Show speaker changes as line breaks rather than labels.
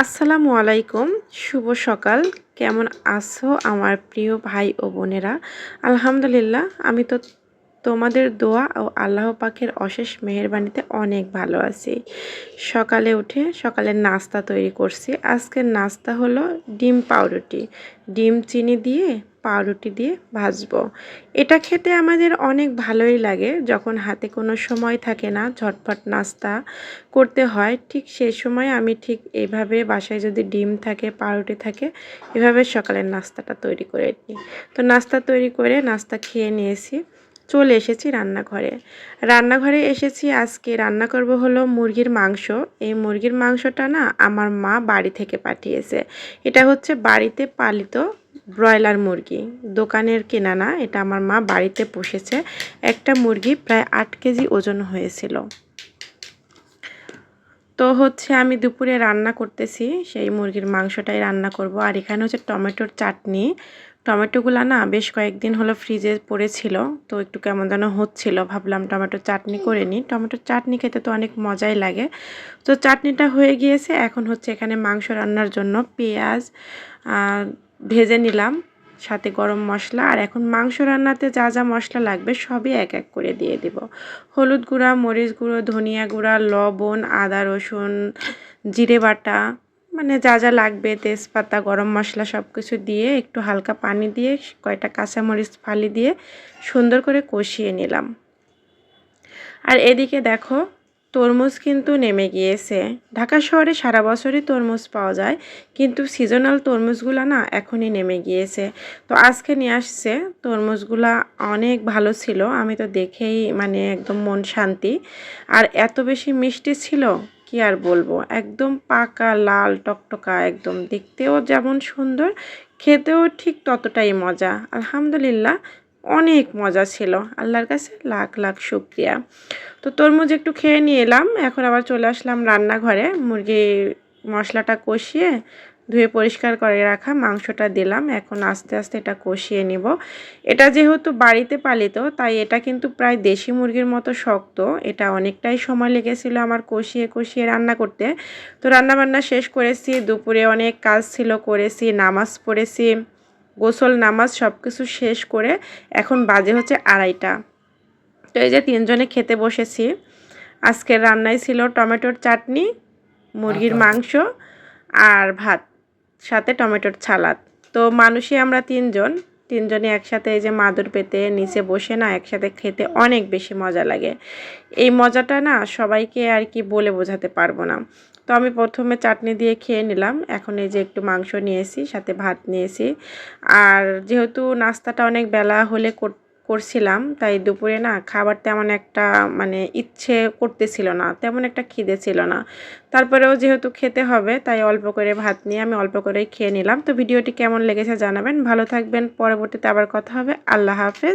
আসসালামু আলাইকুম, শুভ সকাল। কেমন আছো আমার প্রিয় ভাই ও বোনেরা? আলহামদুলিল্লাহ, আমি তো তোমাদের দোয়া ও আল্লাহ পাকের অশেষ মেহেরবানিতে অনেক ভালো আছি। সকালে উঠে সকালের নাস্তা তৈরি করছি। আজকের নাস্তা হলো ডিম পাউরুটি। ডিম চিনি দিয়ে পাউরুটি দিয়ে ভাজবো। এটা খেতে আমাদের অনেক ভালোই লাগে যখন হাতে কোনো সময় থাকে না, ঝটপট নাস্তা করতে হয়। ঠিক সেই সময় আমি ঠিক এইভাবে বাসায় যদি ডিম থাকে, পাউরুটি থাকে, এভাবে সকালের নাস্তাটা তৈরি করে নিই। তো নাস্তা তৈরি করে নাস্তা খেয়ে নিয়েছি, চলে এসেছি রান্নাঘরে। রান্নাঘরে এসেছি, আজকে রান্না করব হলো মুরগির মাংস। এই মুরগির মাংসটা না আমার মা বাড়ি থেকে পাঠিয়েছে। এটা হচ্ছে বাড়িতে পালিত ব্রয়লার মুরগি, দোকানের কেনা না। এটা আমার মা বাড়িতে পুষেছে। একটা মুরগি প্রায় 8 কেজি ওজন হয়েছিল। তো হচ্ছে আমি দুপুরে রান্না করতেছি, সেই মুরগির মাংসটাই রান্না করব। আর এখানে হচ্ছে টমেটোর চাটনি। টমেটোগুলো না বেশ কয়েকদিন হলো ফ্রিজে পড়েছিল, তো একটু কেমন যেন হচ্ছিল, ভাবলাম টমেটোর চাটনি করে নিই। টমেটোর চাটনি খেতে তো অনেক মজাই লাগে। তো চাটনিটা হয়ে গিয়েছে, এখন হচ্ছে এখানে মাংস রান্নার জন্য পেঁয়াজ ভেজে নিলাম, সাথে গরম মশলা। আর এখন মাংস রান্নাতে যা যা মশলা লাগবে সবই এক এক করে দিয়ে দিব। হলুদ গুঁড়া, মরিচ গুঁড়ো, ধনিয়া গুঁড়া, লবণ, আদা রসুন, জিরে বাটা, মানে যা যা লাগবে, তেজপাতা, গরম মশলা সব কিছু দিয়ে একটু হালকা পানি দিয়ে কয়টা কাঁচামরিচ ফালি দিয়ে সুন্দর করে কষিয়ে নিলাম। আর এদিকে দেখো, তরমুজ কিন্তু নেমে গিয়েছে। ঢাকা শহরে সারা বছরই তরমুজ পাওয়া যায়, কিন্তু সিজনাল তরমুজগুলো না এখনই নেমে গিয়েছে। তো আজকে নিয়ে আসছে তরমুজগুলা, অনেক ভালো ছিল। আমি তো দেখেই মানে একদম মন শান্তি। আর এত বেশি মিষ্টি ছিল, কি আর বলবো, একদম পাকা লাল টকটকা, একদম দেখতেও যেমন সুন্দর, খেতেও ঠিক ততটাই মজা। আলহামদুলিল্লাহ, অনেক মজা ছিল। আল্লাহর কাছে লাখ লাখ শুকরিয়া। তো তরমুজ একটু খেয়ে নিয়ে এলাম, এখন আবার চলে আসলাম রান্নাঘরে। মুরগি মশলাটা কষিয়ে ধুয়ে পরিষ্কার করে রাখা মাংসটা দিলাম। এখন আস্তে আস্তে এটা কষিয়ে নিব। এটা যেহেতু বাড়িতে পালিত, তাই এটা কিন্তু প্রায় দেশি মুরগির মতো শক্ত। এটা অনেকটাই সময় লেগেছিল আমার কষিয়ে কষিয়ে রান্না করতে। তো রান্নাবান্না শেষ করেছি, দুপুরে অনেক কাজ ছিল, করেছি, নামাজ পড়েছি, গোসল নামাজ সব কিছু শেষ করে এখন বাজে হচ্ছে 2:30। তো এই যে তিনজনে খেতে বসেছি। আজকের রান্নায় ছিল টমেটোর চাটনি, মুরগির মাংস আর ভাত, সাথে টমেটোর সালাদ। তো মানুষই আমরা তিনজনে একসাথে এই যে মাদুর পেতে নিচে বসে না একসাথে খেতে অনেক বেশি মজা লাগে। এই মজাটা না সবাইকে আর কি বলে বোঝাতে পারবো না। তো আমি প্রথমে চাটনি দিয়ে খেয়ে নিলাম, এখন এই যে একটু মাংস নিয়েছি, সাথে ভাত নিয়েছি। আর যেহেতু নাস্তাটা অনেক বেলা হলে করছিলাম, তাই দুপুরে না খাবার তেমন একটা মানে ইচ্ছে করতেছিল না, তেমন একটা খিদে ছিল না। তারপরেও যেহেতু খেতে হবে, তাই অল্প করে ভাত নিয়ে আমি অল্প করেই খেয়ে নিলাম। তো ভিডিওটি কেমন লেগেছে জানাবেন, ভালো থাকবেন, পরবর্তীতে আবার কথা হবে। আল্লাহ হাফেজ।